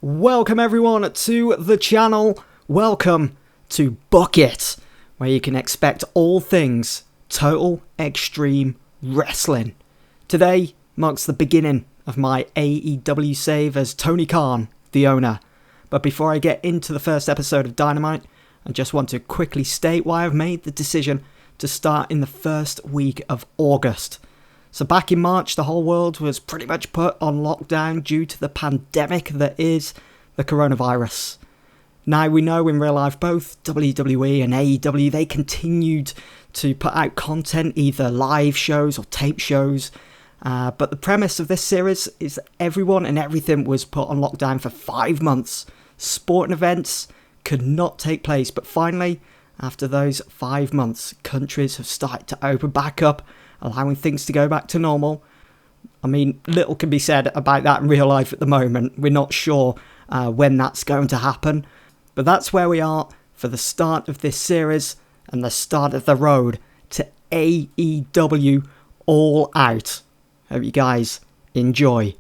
Welcome everyone to the channel. Welcome to Book It, where you can expect all things Total Extreme Wrestling. Today marks the beginning of my AEW save as Tony Khan, the owner. But before I get into the first episode of Dynamite, I just want to quickly state why I've made the decision to start in the first week of August. So back in March, the whole world was pretty much put on lockdown due to the pandemic that is the coronavirus. Now we know in real life both WWE and AEW, they continued to put out content, either live shows or tape shows. But the premise of this series is that everyone and everything was put on lockdown for 5 months. Sporting events could not take place, but finally, after those 5 months, countries have started to open back up, allowing things to go back to normal. I mean, little can be said about that in real life at the moment. We're not sure when that's going to happen. But that's where we are for the start of this series and the start of the road to AEW All Out. Hope you guys enjoy.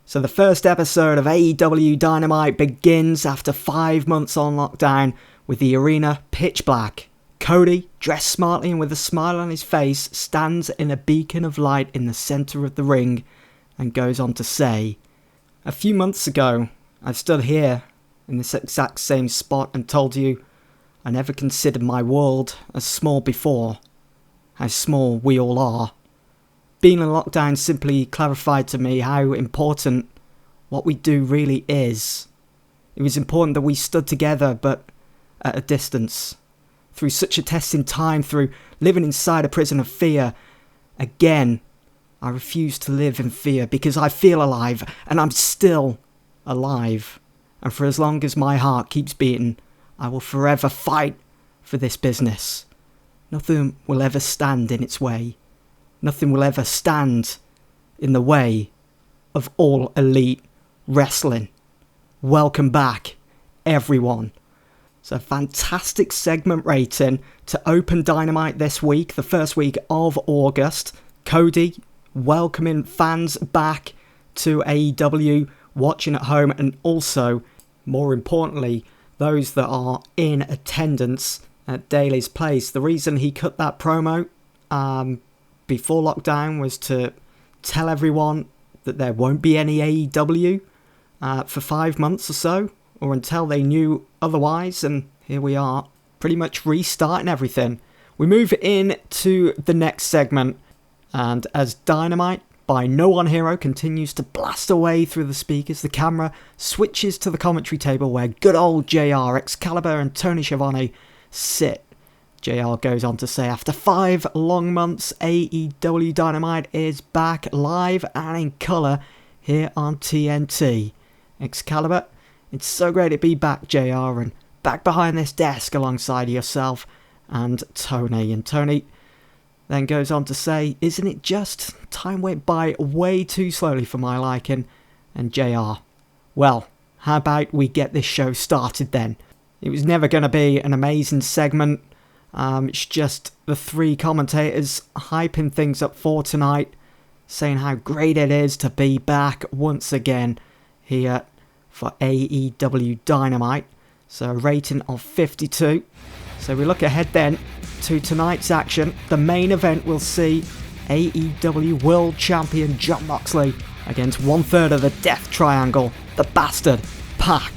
So the first episode of AEW Dynamite begins after 5 months on lockdown with the arena pitch black. Cody, dressed smartly and with a smile on his face, stands in a beacon of light in the centre of the ring and goes on to say, "A few months ago, I stood here in this exact same spot and told you I never considered my world as small before, how small we all are. Being in lockdown simply clarified to me how important what we do really is. It was important that we stood together, but at a distance. Through such a testing time, through living inside a prison of fear, again, I refuse to live in fear because I feel alive, and I'm still alive. And for as long as my heart keeps beating, I will forever fight for this business. Nothing will ever stand in its way. Nothing will ever stand in the way of All Elite Wrestling. Welcome back, everyone." So fantastic segment rating to open Dynamite this week, the first week of August. Cody welcoming fans back to AEW, watching at home, and also, more importantly, those that are in attendance at Daly's Place. The reason he cut that promo before lockdown was to tell everyone that there won't be any AEW for 5 months or so, or until they knew otherwise, and here we are, pretty much restarting everything. We move in to the next segment, and as Dynamite by No One Hero continues to blast away through the speakers, the camera switches to the commentary table where good old JR, Excalibur and Tony Schiavone sit. JR goes on to say, after 5 long months, AEW Dynamite is back live and in colour here on TNT. Excalibur, it's so great to be back, JR, and back behind this desk alongside yourself and Tony. And Tony then goes on to say, isn't it just? Time went by way too slowly for my liking. And JR, well, how about we get this show started then? It was never going to be an amazing segment. It's just the 3 commentators hyping things up for tonight, saying how great it is to be back once again here for AEW Dynamite. So a rating of 52. So we look ahead then to tonight's action. The main event will see AEW World Champion Jon Moxley against 1/3 of the Death Triangle, the Bastard, Pac,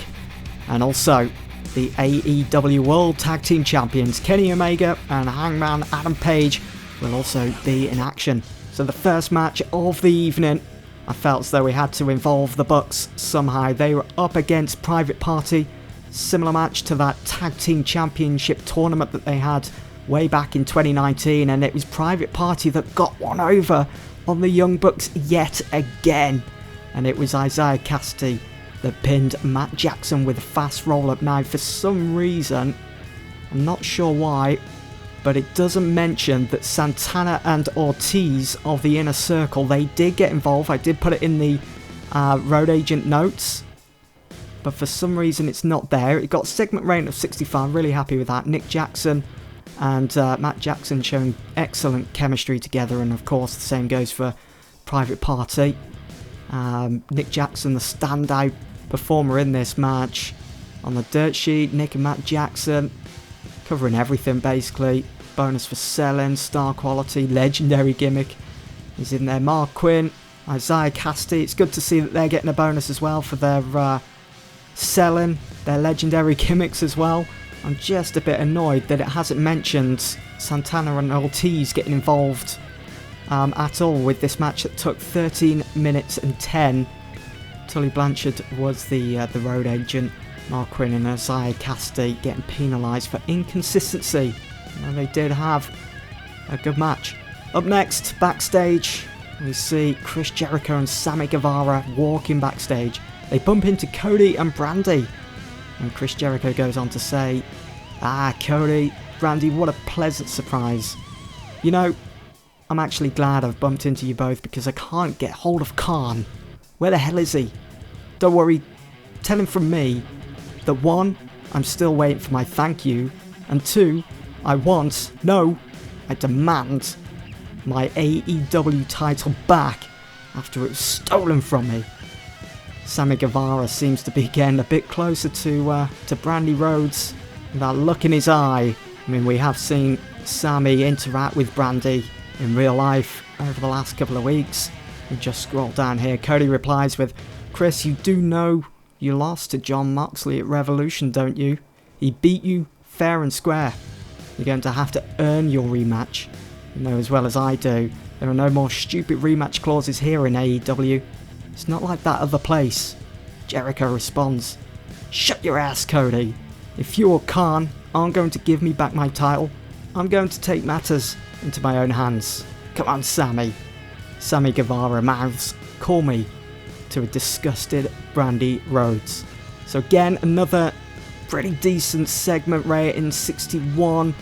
and also the AEW World Tag Team Champions Kenny Omega and Hangman Adam Page will also be in action. So the first match of the evening, I felt as though we had to involve the Bucks somehow. They were up against Private Party, similar match to that Tag Team Championship tournament that they had way back in 2019, and it was Private Party that got one over on the Young Bucks yet again, and it was Isaiah Cassidy that pinned Matt Jackson with a fast roll-up. Now, for some reason, I'm not sure why, but it doesn't mention that Santana and Ortiz of the Inner Circle, they did get involved. I did put it in the road agent notes, but for some reason it's not there. It got a segment rating of 65, really happy with that. Nick Jackson and Matt Jackson showing excellent chemistry together, and of course the same goes for Private Party. Nick Jackson, the standout performer in this match. On the dirt sheet, Nick and Matt Jackson covering everything basically. Bonus for selling, star quality, legendary gimmick. He's in there. Mark Quinn, Isaiah Cassidy. It's good to see that they're getting a bonus as well for their selling, their legendary gimmicks as well. I'm just a bit annoyed that it hasn't mentioned Santana and Ortiz getting involved at all with this match that took 13 minutes and 10. Tully Blanchard was the road agent. Mark Quinn and Isaiah Cassidy getting penalised for inconsistency. They did have a good match. Up next, backstage, we see Chris Jericho and Sammy Guevara walking backstage. They bump into Cody and Brandy, and Chris Jericho goes on to say, Cody, Brandy, what a pleasant surprise. You know, I'm actually glad I've bumped into you both because I can't get hold of Khan. Where the hell is he? Don't worry, tell him from me that 1, I'm still waiting for my thank you, and 2, I demand my AEW title back after it was stolen from me. Sammy Guevara seems to be getting a bit closer to Brandy Rhodes. That look in his eye. I mean, we have seen Sammy interact with Brandy in real life over the last couple of weeks. We just scroll down here. Cody replies with, Chris, you do know you lost to Jon Moxley at Revolution, don't you? He beat you fair and square. You're going to have to earn your rematch. You know as well as I do, there are no more stupid rematch clauses here in AEW. It's not like that other place. Jericho responds, shut your ass, Cody. If you or Khan aren't going to give me back my title, I'm going to take matters into my own hands. Come on, Sammy. Sammy Guevara mouths, call me, to a disgusted Brandy Rhodes. So again, another pretty decent segment rating, 61.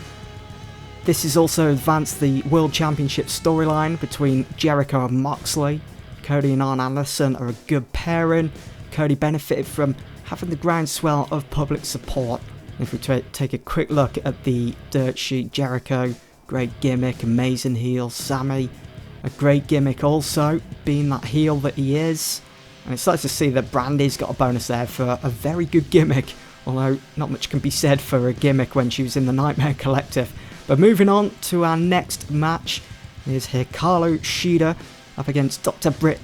This has also advanced the World Championship storyline between Jericho and Moxley. Cody and Arn Anderson are a good pairing. Cody benefited from having the groundswell of public support. If we take a quick look at the dirt sheet, Jericho, great gimmick, amazing heel. Sammy, a great gimmick also, being that heel that he is. And it's nice to see that Brandy's got a bonus there for a very good gimmick, although not much can be said for a gimmick when she was in the Nightmare Collective. But moving on to our next match is Hikaru Shida up against Dr. Britt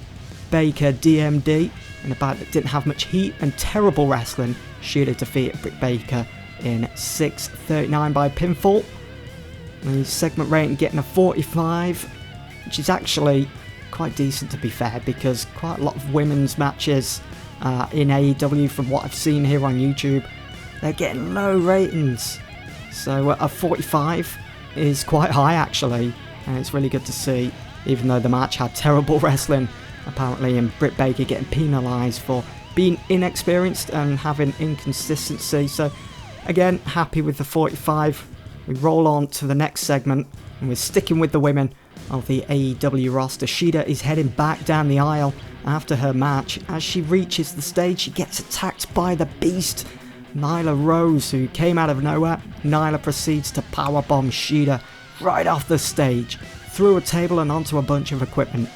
Baker, DMD, in a bout that didn't have much heat and terrible wrestling. Shida defeated Britt Baker in 6:39 by pinfall. The segment rating getting a 45, which is actually quite decent to be fair, because quite a lot of women's matches in AEW, from what I've seen here on YouTube, they're getting low ratings. So a 45 is quite high actually, and it's really good to see, even though the match had terrible wrestling apparently, and Britt Baker getting penalised for being inexperienced and having inconsistency. So again, happy with the 45. We roll on to the next segment, and we're sticking with the women of the AEW roster. Shida is heading back down the aisle after her match. As she reaches the stage, she gets attacked by the Beast, Nyla Rose, who came out of nowhere. Nyla proceeds to powerbomb Shida right off the stage, through a table and onto a bunch of equipment.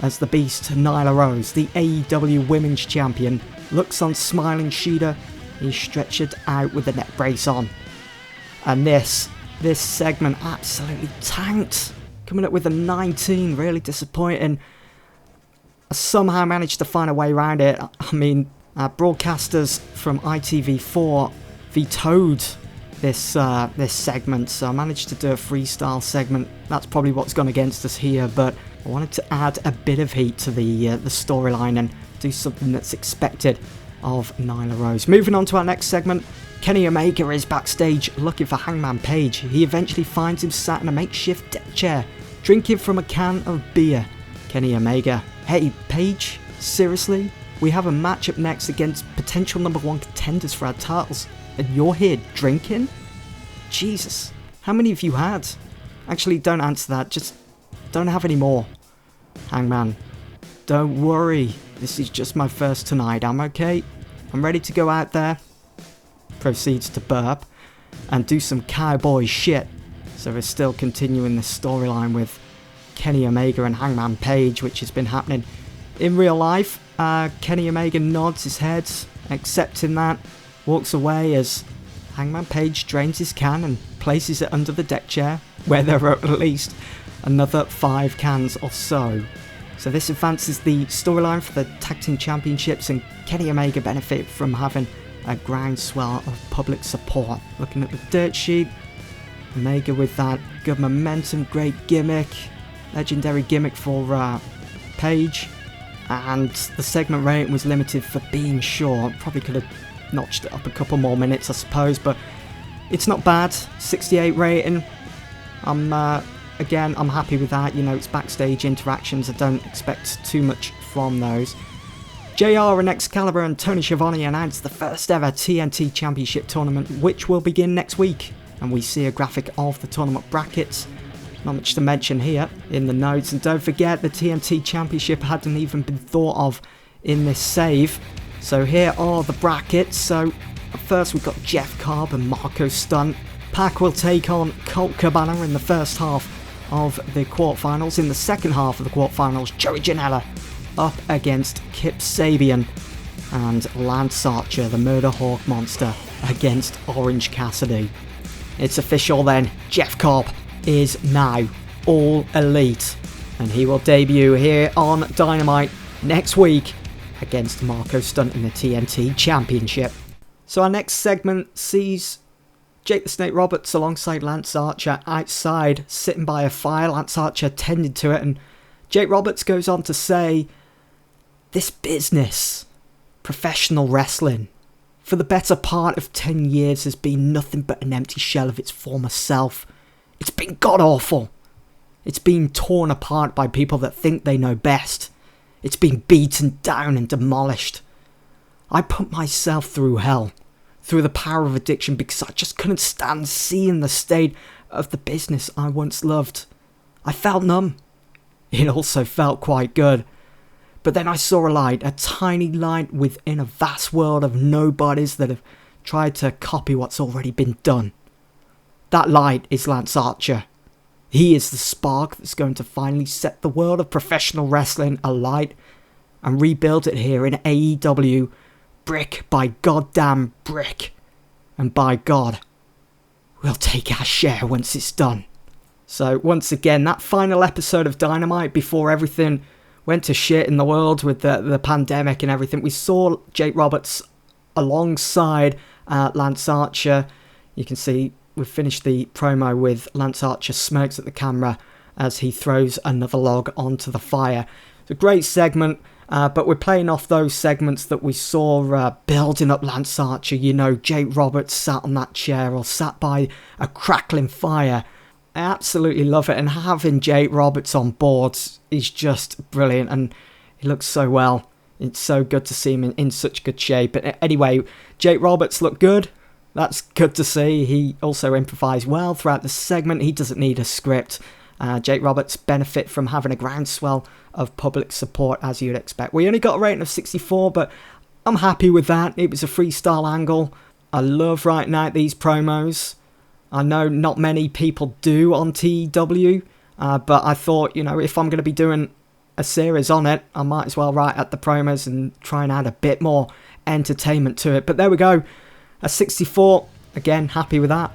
As the Beast, Nyla Rose, the AEW Women's Champion, looks on smiling Shida. He's stretched out with the neck brace on. And this segment absolutely tanked, coming up with a 19, really disappointing. I somehow managed to find a way around it. I mean, broadcasters from ITV4 vetoed this segment, so I managed to do a freestyle segment. That's probably what's gone against us here, but I wanted to add a bit of heat to the storyline and do something that's expected of Nyla Rose. Moving on to our next segment, Kenny Omega is backstage looking for Hangman Page. He eventually finds him sat in a makeshift deck chair, drinking from a can of beer. Kenny Omega, hey Page, seriously? We have a match up next against potential #1 contenders for our titles, and you're here drinking? Jesus, how many have you had? Actually, don't answer that, just don't have any more. Hangman, don't worry, this is just my first tonight, I'm okay. I'm ready to go out there. Proceeds to burp and do some cowboy shit. So we're still continuing the storyline with Kenny Omega and Hangman Page, which has been happening in real life. Kenny Omega nods his head, accepting that, walks away as Hangman Page drains his can and places it under the deck chair, where there are at least another 5 cans or so. So this advances the storyline for the Tag Team Championships, and Kenny Omega benefit from having a groundswell of public support. Looking at the dirt sheet, Omega with that good momentum, great gimmick, legendary gimmick for Page, and the segment rating was limited for being short. Probably could have notched it up a couple more minutes, I suppose, but it's not bad. 68 rating. I'm happy with that. You know, it's backstage interactions. I don't expect too much from those. JR and Excalibur and Tony Schiavone announced the first ever TNT Championship tournament, which will begin next week. And we see a graphic of the tournament brackets. Not much to mention here in the notes. And don't forget, the TNT Championship hadn't even been thought of in this save. So here are the brackets. So first we've got Jeff Cobb and Marco Stunt. Pac will take on Colt Cabana in the first half of the quarterfinals. In the second half of the quarterfinals, Joey Janela up against Kip Sabian. And Lance Archer, the Murder Hawk Monster, against Orange Cassidy. It's official then, Jeff Cobb is now All Elite, and he will debut here on Dynamite next week against Marco Stunt in the TNT Championship. So our next segment sees Jake the Snake Roberts alongside Lance Archer outside, sitting by a fire. Lance Archer tended to it, and Jake Roberts goes on to say, "This business, professional wrestling, for the better part of 10 years has been nothing but an empty shell of its former self. It's been god-awful. It's been torn apart by people that think they know best. It's been beaten down and demolished. I put myself through hell, through the power of addiction, because I just couldn't stand seeing the state of the business I once loved. I felt numb. It also felt quite good. But then I saw a light, a tiny light within a vast world of nobodies that have tried to copy what's already been done. That light is Lance Archer. He is the spark that's going to finally set the world of professional wrestling alight and rebuild it here in AEW, brick by goddamn brick. And by God, we'll take our share once it's done." So once again, that final episode of Dynamite before everything went to shit in the world with the pandemic and everything, we saw Jake Roberts alongside Lance Archer. You can see we've finished the promo with Lance Archer smirks at the camera as he throws another log onto the fire. It's a great segment, but we're playing off those segments that we saw building up Lance Archer. You know, Jake Roberts sat on that chair or sat by a crackling fire. I absolutely love it, and having Jake Roberts on board is just brilliant, and he looks so well. It's so good to see him in such good shape. But anyway, Jake Roberts looked good. That's good to see. He also improvised well throughout the segment. He doesn't need a script. Jake Roberts benefit from having a groundswell of public support, as you'd expect. We only got a rating of 64, but I'm happy with that. It was a freestyle angle. I love writing out these promos. I know not many people do on TEW, but I thought, you know, if I'm going to be doing a series on it, I might as well write out the promos and try and add a bit more entertainment to it. But there we go, a 64, again, happy with that.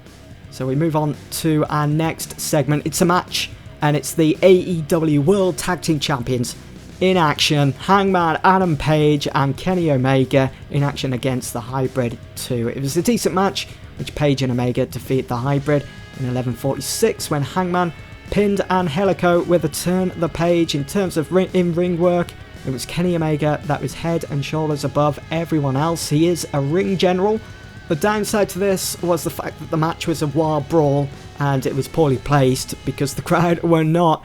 So we move on to our next segment. It's a match, and it's the AEW World Tag Team Champions in action. Hangman Adam Page and Kenny Omega in action against the Hybrid 2. It was a decent match, which Page and Omega defeat the Hybrid in 11:46 when Hangman pinned Angelico with a turn the page. In terms of in-ring work, it was Kenny Omega that was head and shoulders above everyone else. He is a ring general. The downside to this was the fact that the match was a wild brawl and it was poorly placed because the crowd were not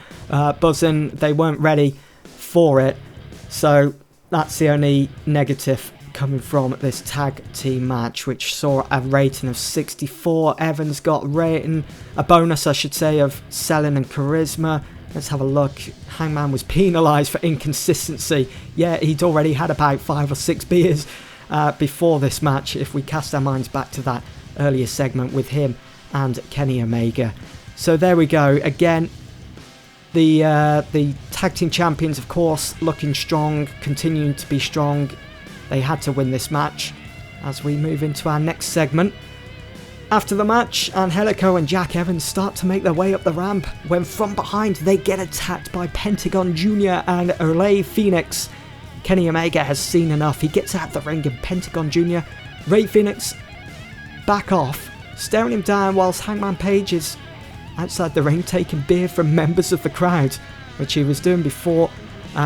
buzzing. They weren't ready for it. So that's the only negative coming from this tag team match, which saw a rating of 64. Evans got a bonus, I should say, of selling and charisma. Let's have a look. Hangman was penalised for inconsistency. Yeah, he'd already had about 5 or 6 beers before this match, if we cast our minds back to that earlier segment with him and Kenny Omega. So there we go. Again, the tag team champions, of course, looking strong, continuing to be strong. They had to win this match. As we move into our next segment, after the match, Angelico and Jack Evans start to make their way up the ramp when from behind they get attacked by Pentagon Jr. and Olay Phoenix. Kenny Omega has seen enough. He gets out of the ring and Pentagon Jr. Ray Phoenix back off, staring him down whilst Hangman Page is outside the ring taking beer from members of the crowd, which he was doing before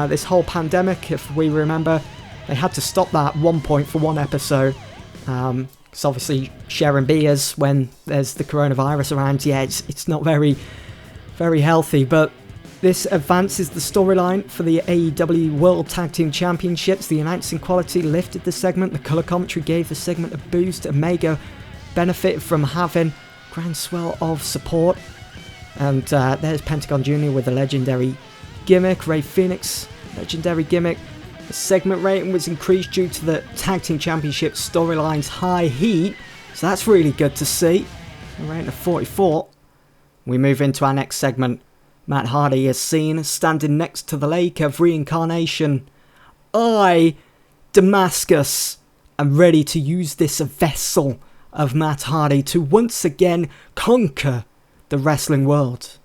this whole pandemic. If we remember, they had to stop that at one point for one episode. Because obviously sharing beers when there's the coronavirus around, yeah, it's not very, very healthy. But this advances the storyline for the AEW World Tag Team Championships. The announcing quality lifted the segment. The colour commentary gave the segment a boost. Omega benefited from having groundswell of support. And there's Pentagon Jr. with a legendary gimmick. Ray Phoenix, legendary gimmick. The segment rating was increased due to the Tag Team Championship storyline's high heat, so that's really good to see. A rating of 44. We move into our next segment. Matt Hardy is seen standing next to the lake of reincarnation. I, Damascus, am ready to use this vessel of Matt Hardy to once again conquer the wrestling world.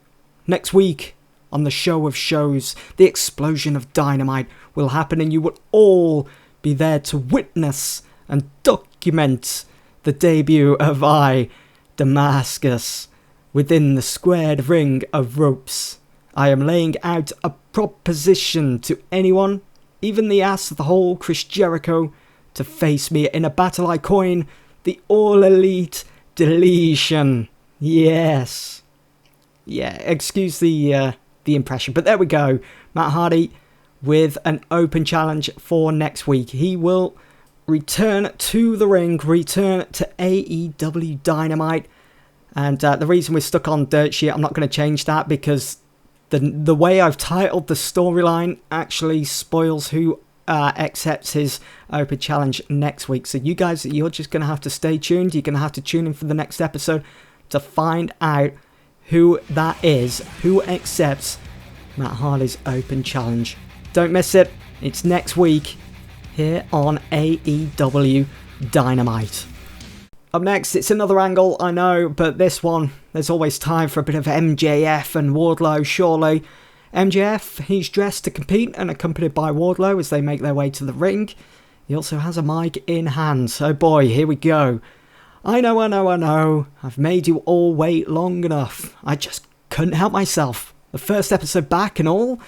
Next week, on the show of shows, the explosion of Dynamite will happen and you will all be there to witness and document the debut of I, Damascus, within the squared ring of ropes. I am laying out a proposition to anyone, even the ass of the whole Chris Jericho, to face me in a battle I coin the All Elite Deletion. Yes. Yeah, excuse the impression, but there we go. Matt Hardy with an open challenge for next week. He will return to the ring, return to AEW Dynamite, and the reason we're stuck on Dirt Sheet, I'm not going to change that because the way I've titled the storyline actually spoils who accepts his open challenge next week. So you guys, you're just going to have to stay tuned. You're going to have to tune in for the next episode to find out who that is, who accepts Matt Hardy's open challenge. Don't miss it. It's next week here on AEW Dynamite. Up next, it's another angle, I know, but this one, there's always time for a bit of MJF and Wardlow, surely. MJF, he's dressed to compete and accompanied by Wardlow as they make their way to the ring. He also has a mic in hand. So boy, here we go. I know. I've made you all wait long enough. I just couldn't help myself. The first episode back and all,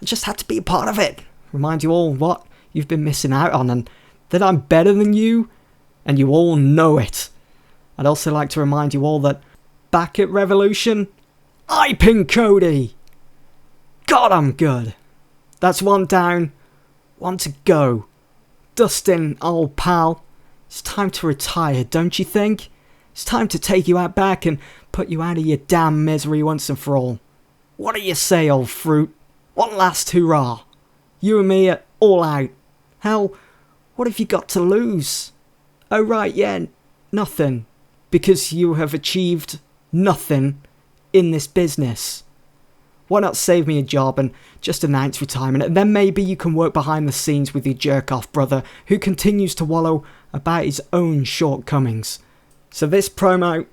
I just had to be a part of it. Remind you all what you've been missing out on and that I'm better than you, and you all know it. I'd also like to remind you all that back at Revolution, I pinned Cody. God, I'm good. That's one down, one to go. Dustin, old pal. It's time to retire, don't you think? It's time to take you out back and put you out of your damn misery once and for all. What do you say, old fruit? One last hurrah. You and me are all out. Hell, what have you got to lose? Oh right, yeah, nothing. Because you have achieved nothing in this business. Why not save me a job and just announce retirement, and then maybe you can work behind the scenes with your jerk-off brother who continues to wallow about his own shortcomings. So this promo,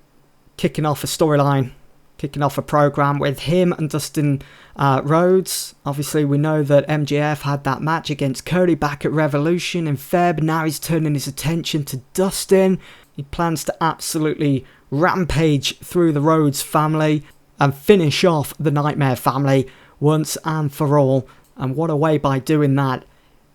kicking off a storyline, kicking off a program with him and Dustin Rhodes. Obviously we know that MJF had that match against Cody back at Revolution in Feb. Now he's turning his attention to Dustin. He plans to absolutely rampage through the Rhodes family and finish off the Nightmare family once and for all. And what a way by doing that,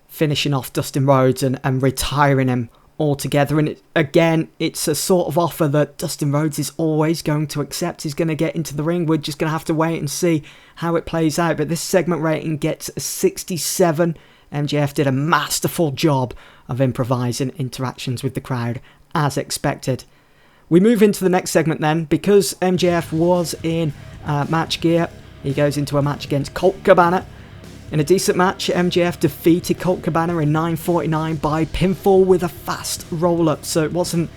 finishing off Dustin Rhodes and retiring him altogether. And again, it's a sort of offer that Dustin Rhodes is always going to accept. He's going to get into the ring. We're just going to have to wait and see how it plays out. But this segment rating gets a 67. MJF did a masterful job of improvising interactions with the crowd as expected. We move into the next segment then. Because MJF was in match gear, he goes into a match against Colt Cabana. In a decent match, MJF defeated Colt Cabana in 9:49 by pinfall with a fast roll-up. So it wasn't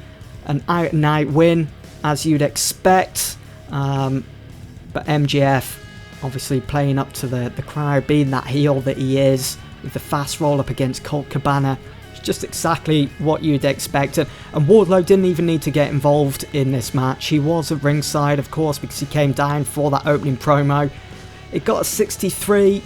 an out-and-out win as you'd expect. But MJF obviously playing up to the crowd, being that heel that he is, with the fast roll-up against Colt Cabana. It's just exactly what you'd expect. And Wardlow didn't even need to get involved in this match. He was at ringside, of course, because he came down for that opening promo. It got a 63.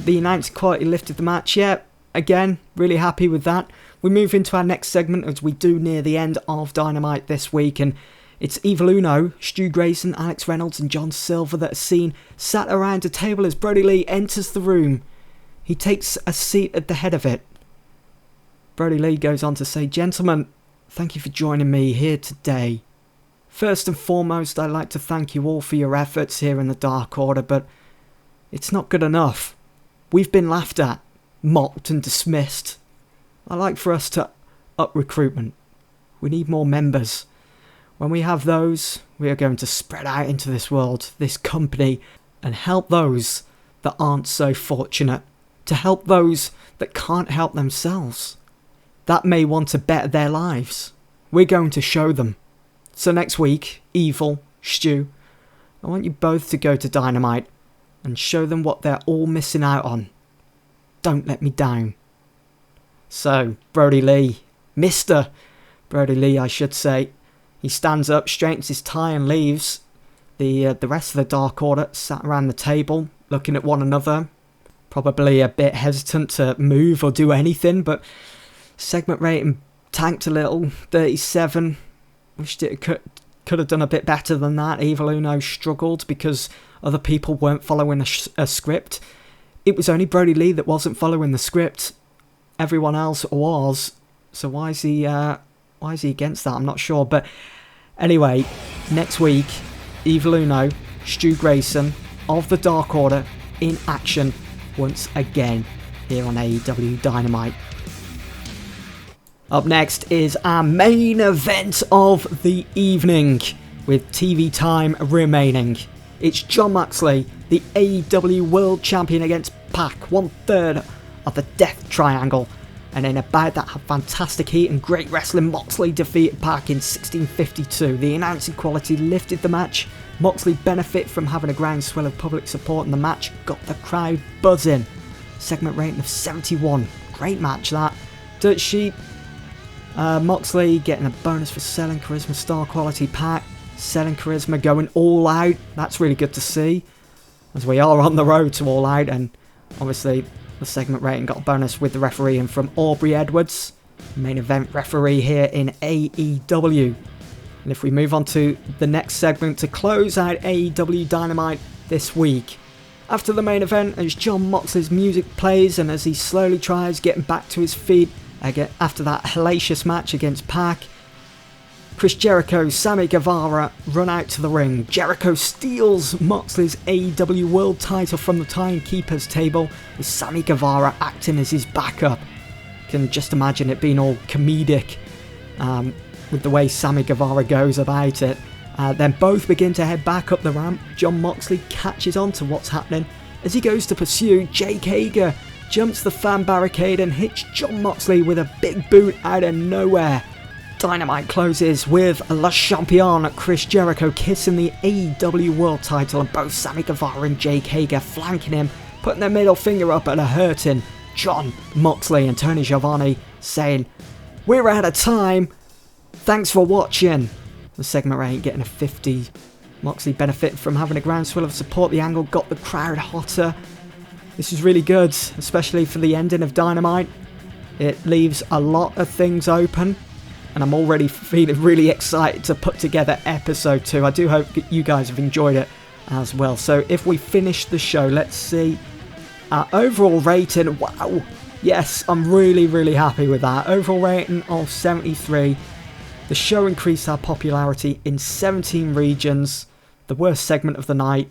The announced quality lifted the match. Yeah, again, really happy with that. We move into our next segment as we do near the end of Dynamite this week, and it's Evil Uno, Stu Grayson, Alex Reynolds and John Silver that are seen sat around a table as Brody Lee enters the room. He takes a seat at the head of it. Brody Lee goes on to say, "Gentlemen, thank you for joining me here today. First and foremost, I'd like to thank you all for your efforts here in the Dark Order, but it's not good enough. We've been laughed at, mocked and dismissed. I'd like for us to up recruitment. We need more members. When we have those, we are going to spread out into this world, this company, and help those that aren't so fortunate, to help those that can't help themselves, that may want to better their lives. We're going to show them. So next week, Evil, Stu, I want you both to go to Dynamite and show them what they're all missing out on. Don't let me down." So, Brody Lee, Mr. Brody Lee, I should say, he stands up, straightens his tie and leaves. The rest of the Dark Order sat around the table, looking at one another, probably a bit hesitant to move or do anything, but segment rating tanked a little, 37. Wished it could have done a bit better than that. Evil Uno struggled because other people weren't following a script. It was only Brody Lee that wasn't following the script. Everyone else was. So why is he against that? I'm not sure. But anyway, next week, Evil Uno, Stu Grayson of the Dark Order in action once again here on AEW Dynamite. Up next is our main event of the evening, with TV time remaining. It's Jon Moxley, the AEW World Champion, against Pac, 1/3 of the Death Triangle. And in a bout that had fantastic heat and great wrestling, Moxley defeated Pac in 16:52. The announcing quality lifted the match. Moxley benefited from having a groundswell of public support, and the match got the crowd buzzing. Segment rating of 71. Great match that. Dirt Sheet, Moxley getting a bonus for selling charisma, star quality. Pac selling charisma, going all out. That's really good to see, as we are on the road to all out. And obviously the segment rating got a bonus with the refereeing from Aubrey Edwards, main event referee here in AEW. And if we move on to the next segment to close out AEW Dynamite this week, after the main event, as Jon Moxley's music plays and as he slowly tries getting back to his feet after that hellacious match against Pac, Chris Jericho, Sammy Guevara run out to the ring. Jericho steals Moxley's AEW World title from the timekeeper's table, with Sammy Guevara acting as his backup. Can just imagine it being all comedic with the way Sammy Guevara goes about it. Then both begin to head back up the ramp. Jon Moxley catches on to what's happening. As he goes to pursue, Jake Hager jumps the fan barricade and hits Jon Moxley with a big boot out of nowhere. Dynamite closes with Le Champion Chris Jericho kissing the AEW World title, and both Sammy Guevara and Jake Hager flanking him, putting their middle finger up at a hurting Jon Moxley, and Tony Schiavone saying, "We're out of time. Thanks for watching." The segment rating getting a 50. Moxley benefited from having a groundswell of support. The angle got the crowd hotter. This is really good, especially for the ending of Dynamite. It leaves a lot of things open, and I'm already feeling really excited to put together episode 2. I do hope you guys have enjoyed it as well. So if we finish the show, let's see our overall rating. Wow, yes, I'm really happy with that. Overall rating of 73. The show increased our popularity in 17 regions. The worst segment of the night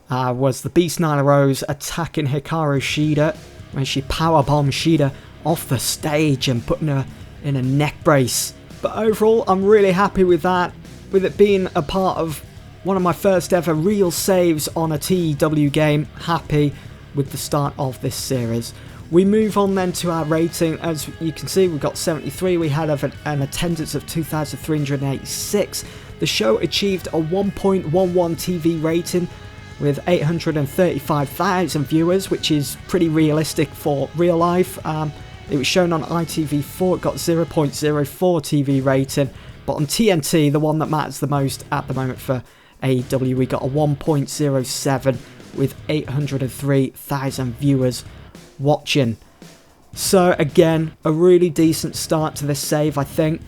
was the Beast Nyla Rose attacking Hikaru Shida when she powerbombed Shida off the stage and putting her in a neck brace. But overall, I'm really happy with that, with it being a part of one of my first ever real saves on a TEW game. Happy with the start of this series. We move on then to our rating. As you can see, we got 73. We had an attendance of 2,386. The show achieved a 1.11 TV rating with 835,000 viewers, which is pretty realistic for real life. It was shown on ITV4, it got 0.04 TV rating, but on TNT, the one that matters the most at the moment for AEW, we got a 1.07 with 803,000 viewers watching. So again, a really decent start to this save, I think.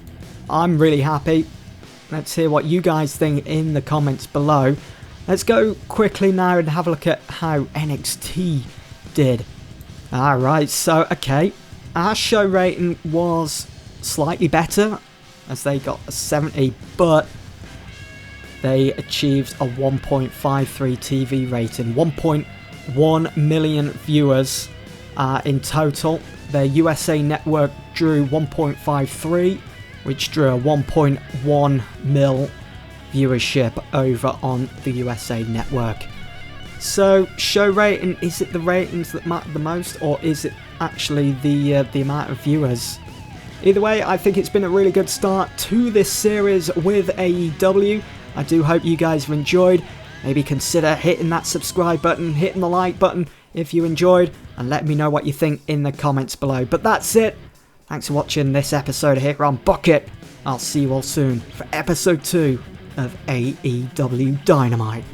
I'm really happy. Let's hear what you guys think in the comments below. Let's go quickly now and have a look at how NXT did. Alright, so okay, our show rating was slightly better as they got a 70, but they achieved a 1.53 TV rating, 1.1 million viewers in total. Their USA network drew 1.53, which drew a 1.1 mil viewership over on the USA network. So, show rating, is it the ratings that matter the most, or is it actually the amount of viewers? Either way, I think it's been a really good start to this series with AEW. I do hope you guys have enjoyed. Maybe consider hitting that subscribe button, hitting the like button if you enjoyed, and let me know what you think in the comments below. But that's it. Thanks for watching this episode here on Bucket. I'll see you all soon for episode 2 of AEW Dynamite.